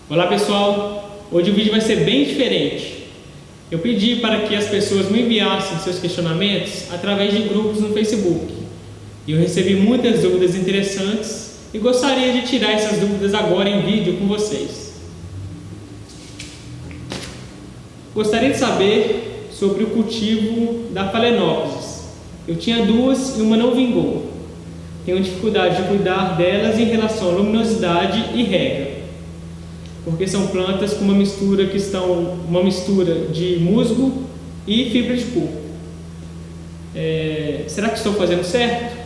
Olá pessoal, hoje o vídeo vai ser bem diferente. Eu pedi para que as pessoas me enviassem seus questionamentos através de grupos no Facebook. E eu recebi muitas dúvidas interessantes e gostaria de tirar essas dúvidas agora em vídeo com vocês. Gostaria de saber sobre o cultivo da Phalaenopsis. Eu tinha duas e uma não vingou. Tenho dificuldade de cuidar delas em relação à luminosidade e rega, porque são plantas com uma mistura de musgo e fibra de coco. Será que estou fazendo certo?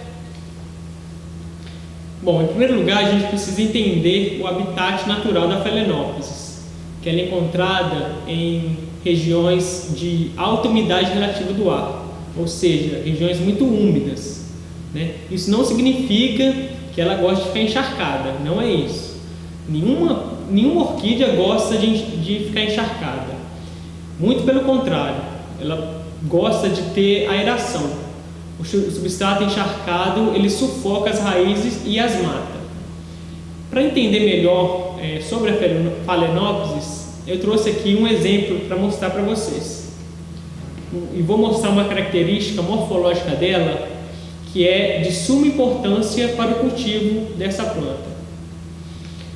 Bom, em primeiro lugar, a gente precisa entender o habitat natural da Phalaenopsis, que ela é encontrada em regiões de alta umidade relativa do ar, ou seja, regiões muito úmidas, né? Isso não significa que ela gosta de ficar encharcada, não é isso. Nenhuma orquídea gosta de ficar encharcada. Muito pelo contrário, ela gosta de ter aeração. O substrato encharcado, ele sufoca as raízes e as mata. Para entender melhor sobre a Phalaenopsis, eu trouxe aqui um exemplo para mostrar para vocês. E vou mostrar uma característica morfológica dela que é de suma importância para o cultivo dessa planta.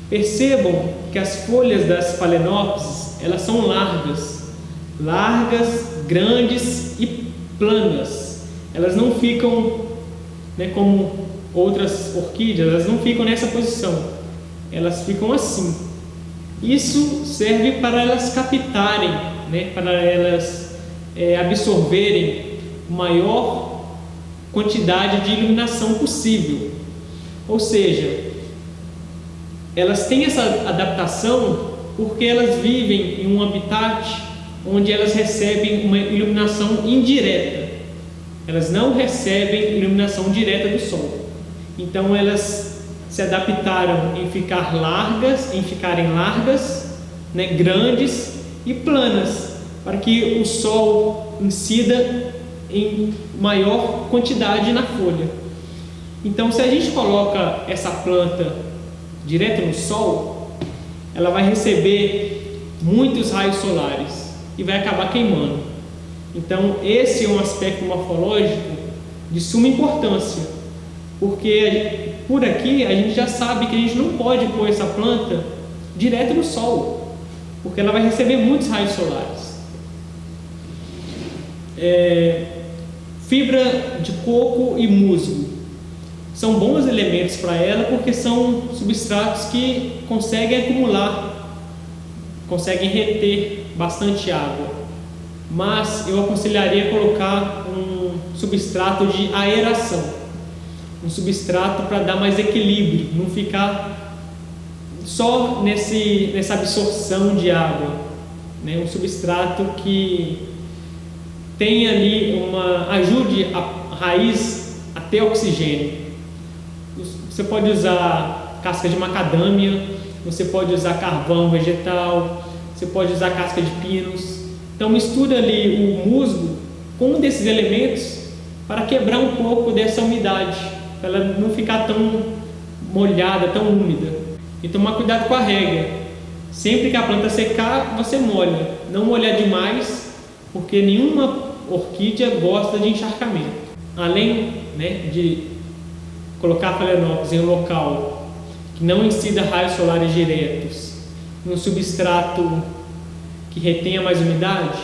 Percebam que as folhas das Phalaenopsis, elas são largas, grandes e planas. Elas não ficam, como outras orquídeas, elas não ficam nessa posição. Elas ficam assim. Isso serve para elas captarem, para elas absorverem maior quantidade de iluminação possível. Ou seja, elas têm essa adaptação porque elas vivem em um habitat onde elas recebem uma iluminação indireta. Elas não recebem iluminação direta do sol. Então elas se adaptaram em ficarem largas, grandes e planas, para que o sol incida em maior quantidade na folha. Então, se a gente coloca essa planta direto no sol, ela vai receber muitos raios solares e vai acabar queimando. Então, esse é um aspecto morfológico de suma importância, porque por aqui a gente já sabe que a gente não pode pôr essa planta direto no sol, porque ela vai receber muitos raios solares. Fibra de coco e musgo são bons elementos para ela, porque são substratos que conseguem reter bastante água. Mas eu aconselharia colocar um substrato de aeração, um substrato para dar mais equilíbrio, não ficar só nessa absorção de água, um substrato que tem ali ajude a raiz a ter oxigênio. Você pode usar casca de macadâmia, você pode usar carvão vegetal, você pode usar casca de pinos. Então mistura ali o musgo com um desses elementos para quebrar um pouco dessa umidade, para ela não ficar tão molhada, tão úmida. E tomar cuidado com a rega. Sempre que a planta secar, você molha. Não molhar demais, porque nenhuma orquídea gosta de encharcamento. Além de colocar a Phalaenopsis em um local que não incida raios solares diretos, em um substrato que retenha mais umidade,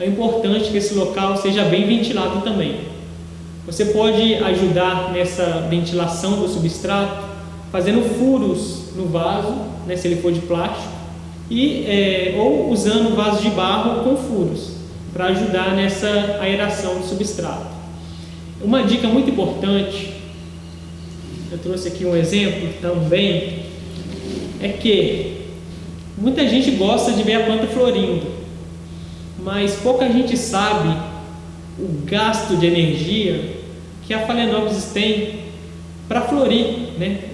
é importante que esse local seja bem ventilado também. Você pode ajudar nessa ventilação do substrato fazendo furos no vaso, se ele for de plástico, ou usando vaso de barro com furos, para ajudar nessa aeração do substrato. Uma dica muito importante, eu trouxe aqui um exemplo também, é que muita gente gosta de ver a planta florindo, mas pouca gente sabe o gasto de energia que a Phalaenopsis tem para florir,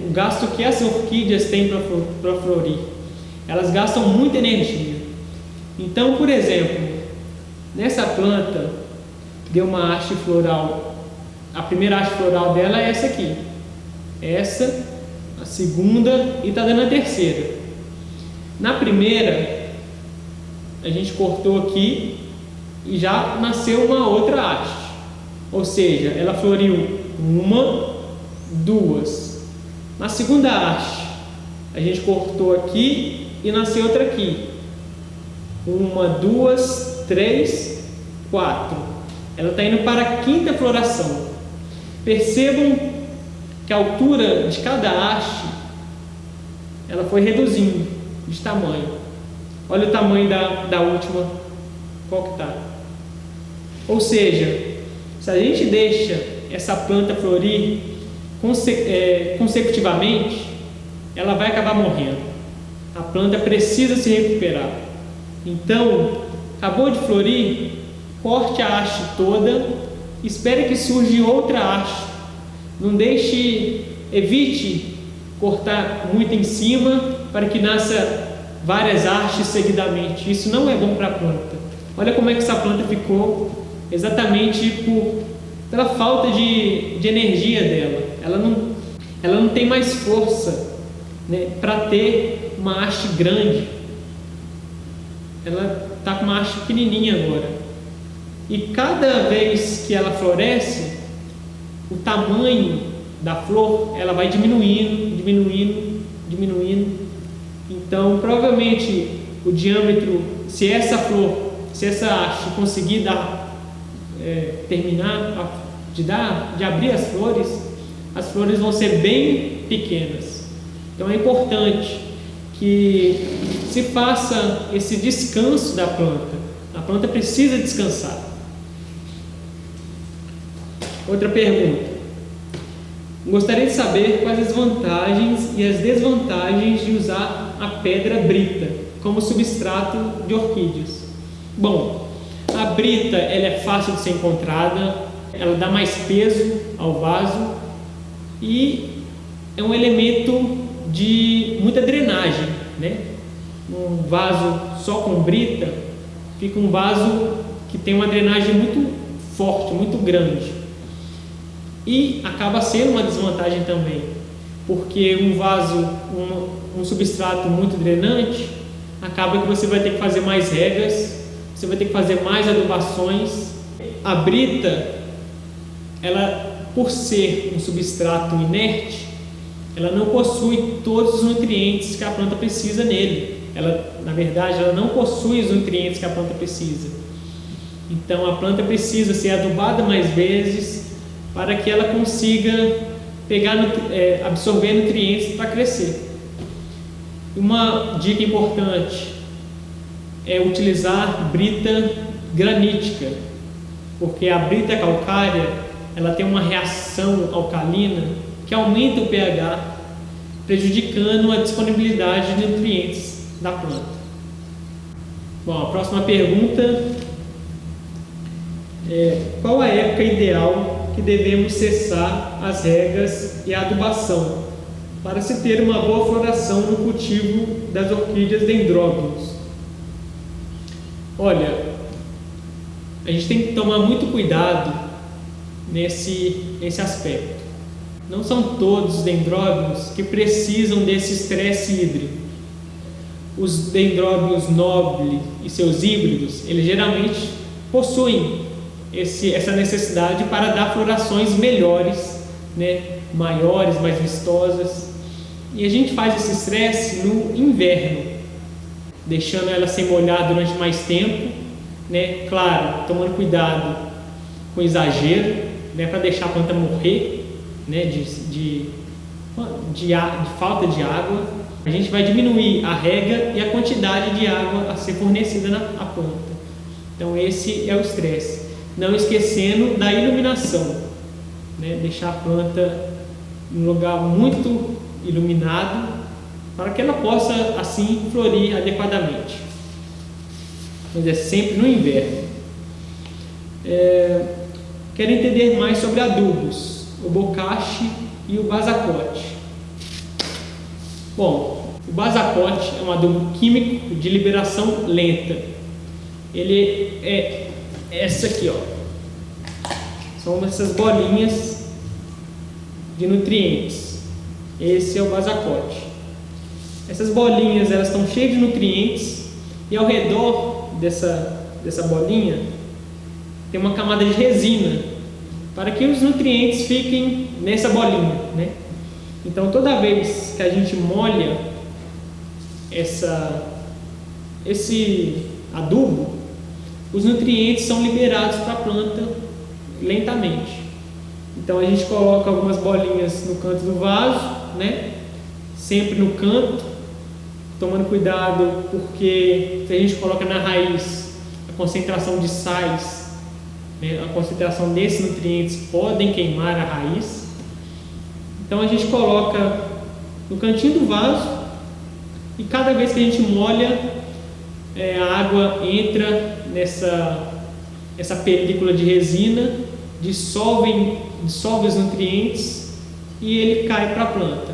o gasto que as orquídeas têm para florir. Elas gastam muita energia. Então, por exemplo, nessa planta deu uma haste floral. A primeira haste floral dela é essa aqui. Essa, a segunda e está dando a terceira. Na primeira, a gente cortou aqui e já nasceu uma outra haste. Ou seja, ela floriu uma, duas. Na segunda haste, a gente cortou aqui e nasceu outra aqui. Uma, duas, três, quatro. Ela está indo para a quinta floração. Percebam que a altura de cada haste ela foi reduzindo de tamanho. Olha o tamanho da última, qual que está. Ou seja, se a gente deixa essa planta florir consecutivamente, ela vai acabar morrendo. A planta precisa se recuperar. Então, acabou de florir, corte a haste toda, espere que surja outra haste. Não deixe, evite cortar muito em cima para que nasça várias hastes seguidamente. Isso não é bom para a planta. Olha como é que essa planta ficou, exatamente pela falta de energia dela. Ela não tem mais força, né, para ter uma haste grande. Ela está com uma haste pequenininha agora. E cada vez que ela floresce, o tamanho da flor ela vai diminuindo. Então, provavelmente, o diâmetro, se essa haste conseguir terminar de abrir as flores vão ser bem pequenas. Então, é importante que se faça esse descanso da planta. A planta precisa descansar. Outra pergunta. Gostaria de saber quais as vantagens e as desvantagens de usar a pedra brita como substrato de orquídeas. Bom, a brita ela é fácil de ser encontrada, ela dá mais peso ao vaso e é um elemento de muita drenagem, né? Um vaso só com brita fica um vaso que tem uma drenagem muito forte, muito grande. E acaba sendo uma desvantagem também, porque um vaso, um substrato muito drenante, acaba que você vai ter que fazer mais regas, você vai ter que fazer mais adubações. A brita, ela, por ser um substrato inerte, ela não possui todos os nutrientes que a planta precisa nele. Na verdade, ela não possui os nutrientes que a planta precisa. Então, a planta precisa ser adubada mais vezes para que ela consiga absorver nutrientes para crescer. Uma dica importante é utilizar brita granítica, porque a brita calcária ela tem uma reação alcalina que aumenta o pH, prejudicando a disponibilidade de nutrientes da planta. Bom, a próxima pergunta é: qual a época ideal que devemos cessar as regas e a adubação para se ter uma boa floração no cultivo das orquídeas dendróbiums? Olha, a gente tem que tomar muito cuidado nesse aspecto. Não são todos os dendróbiums que precisam desse estresse hídrico. Os dendróbiums nobile e seus híbridos, eles geralmente possuem essa necessidade para dar florações melhores, né, maiores, mais vistosas. E a gente faz esse estresse no inverno, deixando ela sem molhar durante mais tempo, né, claro, tomando cuidado com exagero, né, para deixar a planta morrer, né, de falta de água. A gente vai diminuir a rega e a quantidade de água a ser fornecida à planta. Então esse é o estresse. Não esquecendo da iluminação, né? Deixar a planta em um lugar muito iluminado para que ela possa assim florir adequadamente. Mas é sempre no inverno. Quero entender mais sobre adubos, o bocashi e o basacote. Bom, o basacote é um adubo químico de liberação lenta. Ele é essa aqui, ó. São essas bolinhas de nutrientes. Esse é o basacote. Essas bolinhas elas estão cheias de nutrientes e ao redor dessa bolinha tem uma camada de resina para que os nutrientes fiquem nessa bolinha, né? Então toda vez que a gente molha esse adubo, os nutrientes são liberados para a planta lentamente. Então a gente coloca algumas bolinhas no canto do vaso, né? Sempre no canto, tomando cuidado, porque se a gente coloca na raiz, a concentração de sais, né, a concentração desses nutrientes podem queimar a raiz. Então a gente coloca no cantinho do vaso e cada vez que a gente molha, a água entra nessa película de resina, dissolve os nutrientes e ele cai para a planta.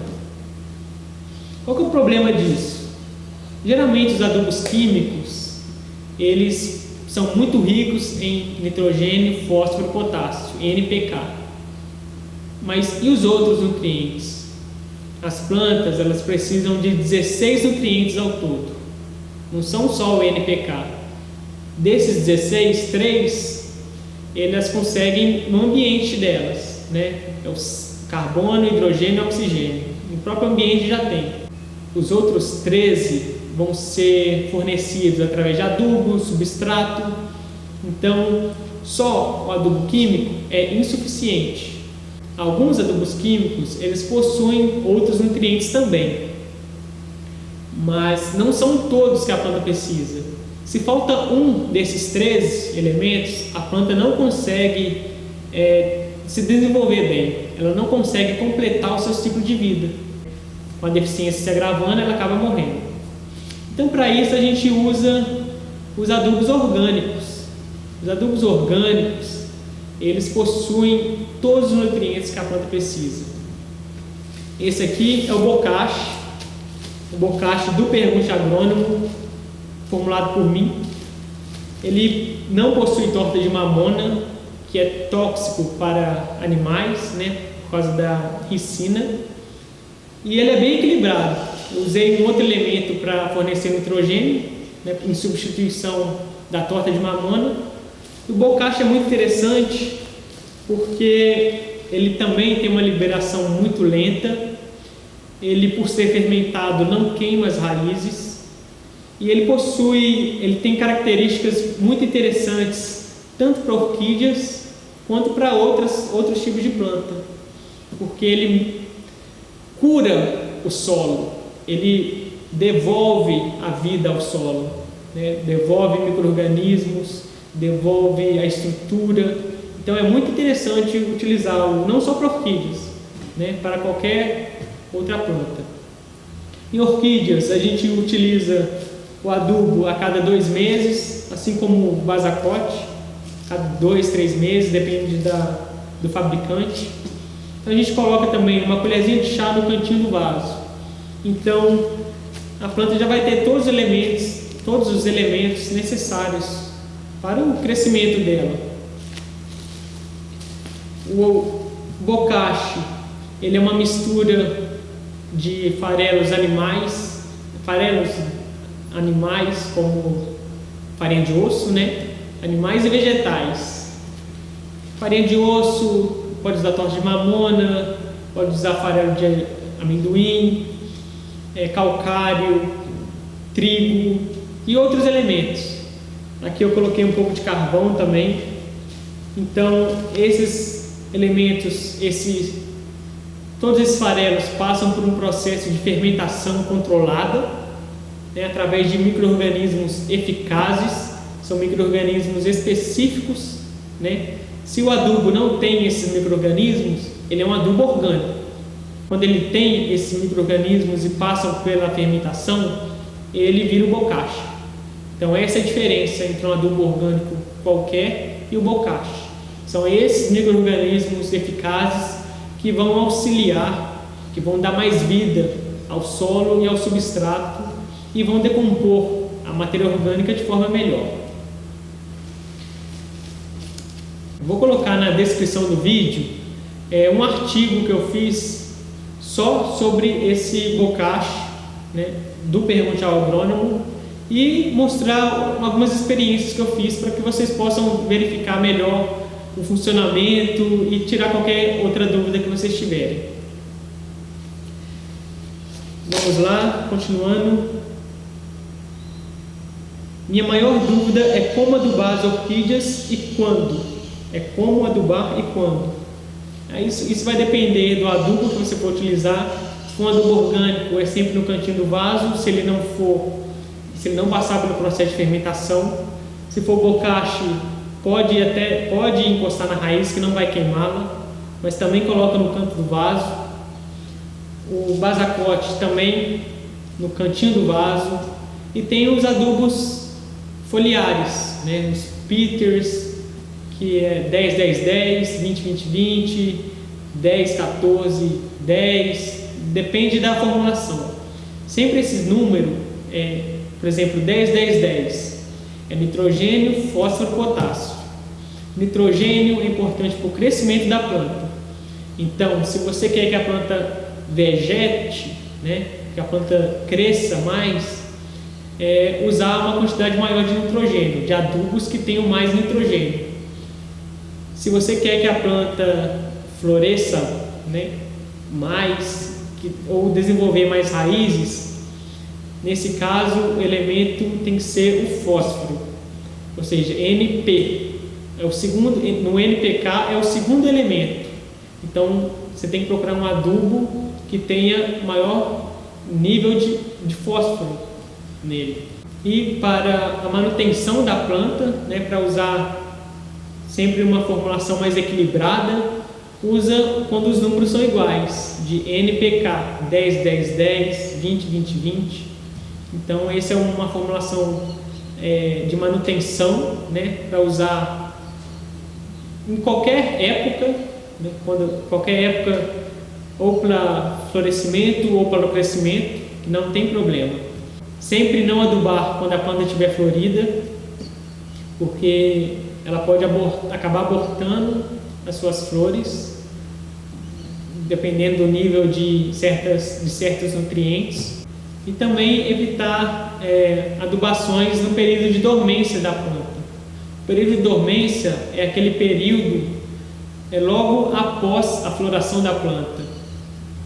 Qual que é o problema disso? Geralmente os adubos químicos, eles são muito ricos em nitrogênio, fósforo e potássio, NPK. Mas e os outros nutrientes? As plantas, elas precisam de 16 nutrientes ao todo. Não são só o NPK. Desses 16, 3 elas conseguem no ambiente delas, né? É o carbono, hidrogênio e oxigênio. No próprio ambiente já tem. Os outros 13 vão ser fornecidos através de adubo, substrato. Então, só o adubo químico é insuficiente. Alguns adubos químicos, eles possuem outros nutrientes também, mas não são todos que a planta precisa. Se falta um desses 13 elementos, a planta não consegue se desenvolver bem, ela não consegue completar o seu ciclo de vida. Com a deficiência se agravando, ela acaba morrendo. Então, para isso, a gente usa os adubos orgânicos. Os adubos orgânicos, eles possuem todos os nutrientes que a planta precisa. Esse aqui é o bocache do Pergunte Agrônomo, formulado por mim. Ele não possui torta de mamona, que é tóxico para animais, né, por causa da ricina. E ele é bem equilibrado. Eu usei um outro elemento para fornecer nitrogênio, né, em substituição da torta de mamona. O bocache é muito interessante porque ele também tem uma liberação muito lenta. Ele, por ser fermentado, não queima as raízes. E ele tem características muito interessantes, tanto para orquídeas quanto para outros tipos de planta, porque ele cura o solo, ele devolve a vida ao solo, né? Devolve micro-organismos, devolve a estrutura. Então é muito interessante utilizá-lo não só para orquídeas, né? Para qualquer outra planta. Em orquídeas a gente utiliza o adubo a cada 2 meses, assim como o basacote, cada 2, 3 meses, depende do fabricante. Então a gente coloca também uma colherzinha de chá no cantinho do vaso. Então a planta já vai ter todos os elementos necessários para o crescimento dela. O bocache, ele é uma mistura de farelos animais como farinha de osso, né? Animais e vegetais. Farinha de osso, pode usar torta de mamona, pode usar farelo de amendoim, calcário, trigo e outros elementos. Aqui eu coloquei um pouco de carvão também. Então esses elementos, todos esses farelos passam por um processo de fermentação controlada, né, através de micro-organismos eficazes. São micro-organismos específicos, né? Se o adubo não tem esses micro-organismos, ele é um adubo orgânico. Quando ele tem esses micro-organismos e passam pela fermentação, ele vira o bocache. Então essa é a diferença entre um adubo orgânico qualquer e o bocache. São esses micro-organismos eficazes que vão auxiliar, que vão dar mais vida ao solo e ao substrato e vão decompor a matéria orgânica de forma melhor. Vou colocar na descrição do vídeo um artigo que eu fiz só sobre esse bocache, né? do Pergunte ao Agrônomo e mostrar algumas experiências que eu fiz para que vocês possam verificar melhor o funcionamento e tirar qualquer outra dúvida que vocês tiverem. Vamos lá, continuando. Minha maior dúvida é como adubar as orquídeas e quando. É como adubar e quando. Isso vai depender do adubo que você for utilizar. Se for um adubo orgânico, é sempre no cantinho do vaso. Se ele não passar pelo processo de fermentação. Se for bocashi, pode encostar na raiz que não vai queimá-la, mas também coloca no canto do vaso. O basacote também no cantinho do vaso. E tem os adubos foliares, né? Os Peters, que é 10-10-10, 20-20-20, 10-14-10, depende da formulação. Sempre esses números, por exemplo, 10-10-10, é nitrogênio, fósforo, potássio. Nitrogênio é importante para o crescimento da planta. Então, se você quer que a planta vegete, né, que a planta cresça mais, usar uma quantidade maior de nitrogênio, de adubos que tenham mais nitrogênio. Se você quer que a planta floresça, né, mais, ou desenvolver mais raízes, nesse caso o elemento tem que ser o fósforo, ou seja, NP. No NPK é o segundo elemento. Então você tem que procurar um adubo que tenha maior nível de fósforo nele. E para a manutenção da planta, né, para usar sempre uma formulação mais equilibrada, usa quando os números são iguais, de NPK 10-10-10, 20-20-20. Então essa é uma formulação de manutenção, né, para usar em qualquer época, né, qualquer época, ou para florescimento ou para o crescimento, não tem problema. Sempre não adubar quando a planta estiver florida, porque ela pode acabar abortando as suas flores, dependendo do nível de certos nutrientes. E também evitar adubações no período de dormência da planta. O período de dormência é aquele período logo após a floração da planta.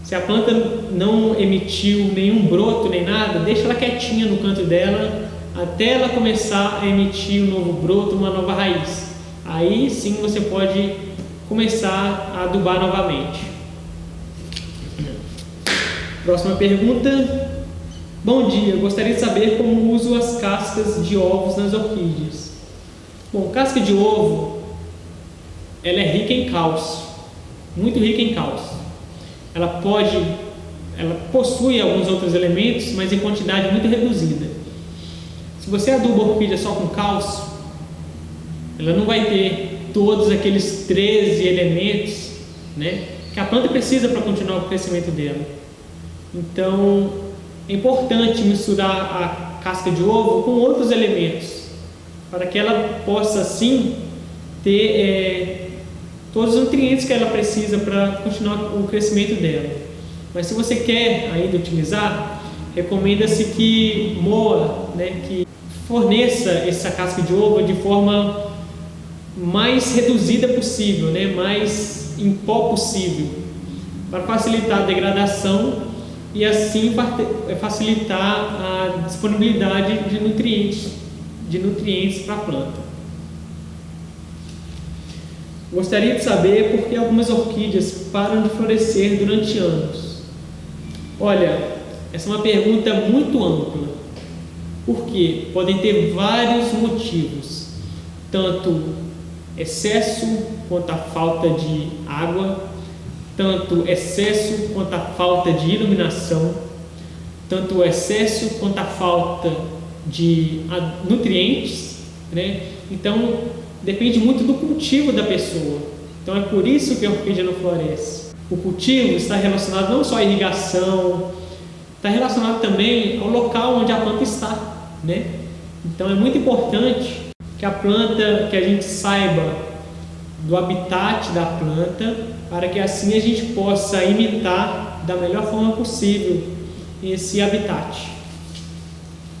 Se a planta não emitiu nenhum broto nem nada, deixa ela quietinha no canto dela até ela começar a emitir um novo broto, uma nova raiz. Aí sim você pode começar a adubar novamente. Próxima pergunta. Bom dia, gostaria de saber como uso as cascas de ovos nas orquídeas. Bom, casca de ovo, ela é rica em cálcio, muito rica em cálcio. Ela possui alguns outros elementos, mas em quantidade muito reduzida. Se você aduba a orquídea só com cálcio, ela não vai ter todos aqueles 13 elementos, né, que a planta precisa para continuar o crescimento dela. Então, é importante misturar a casca de ovo com outros elementos, para que ela possa, assim, ter todos os nutrientes que ela precisa para continuar o crescimento dela. Mas se você quer ainda utilizar, recomenda-se que moa, né, que forneça essa casca de ovo de forma mais reduzida possível, né, mais em pó possível, para facilitar a degradação e assim facilitar a disponibilidade de nutrientes para a planta. Gostaria de saber por que algumas orquídeas param de florescer durante anos. Olha, essa é uma pergunta muito ampla. Por quê? Podem ter vários motivos, tanto excesso quanto a falta de água, tanto excesso quanto a falta de iluminação, tanto o excesso quanto a falta de nutrientes, né? Então, depende muito do cultivo da pessoa. Então, é por isso que a orquídea não floresce. O cultivo está relacionado não só à irrigação, está relacionado também ao local onde a planta está, né? Então, é muito importante que a gente saiba do habitat da planta, para que assim a gente possa imitar da melhor forma possível esse habitat.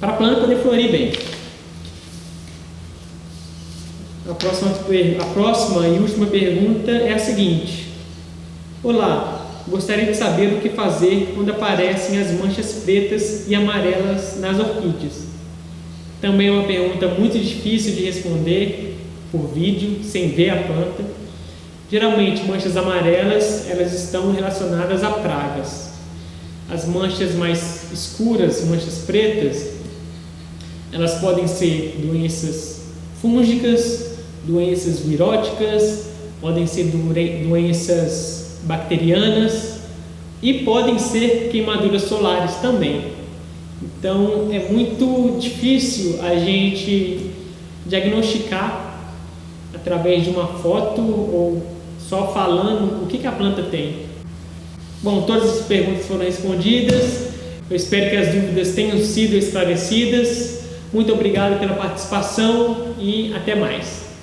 para a planta poder florir bem. A próxima e última pergunta é a seguinte: olá, gostaria de saber o que fazer quando aparecem as manchas pretas e amarelas nas orquídeas. Também é uma pergunta muito difícil de responder por vídeo, sem ver a planta. Geralmente, manchas amarelas, elas estão relacionadas a pragas. As manchas mais escuras, manchas pretas, elas podem ser doenças fúngicas, doenças viróticas, podem ser doenças bacterianas e podem ser queimaduras solares também. Então é muito difícil a gente diagnosticar através de uma foto ou só falando o que a planta tem. Bom, todas as perguntas foram respondidas. Eu espero que as dúvidas tenham sido esclarecidas. Muito obrigado pela participação e até mais.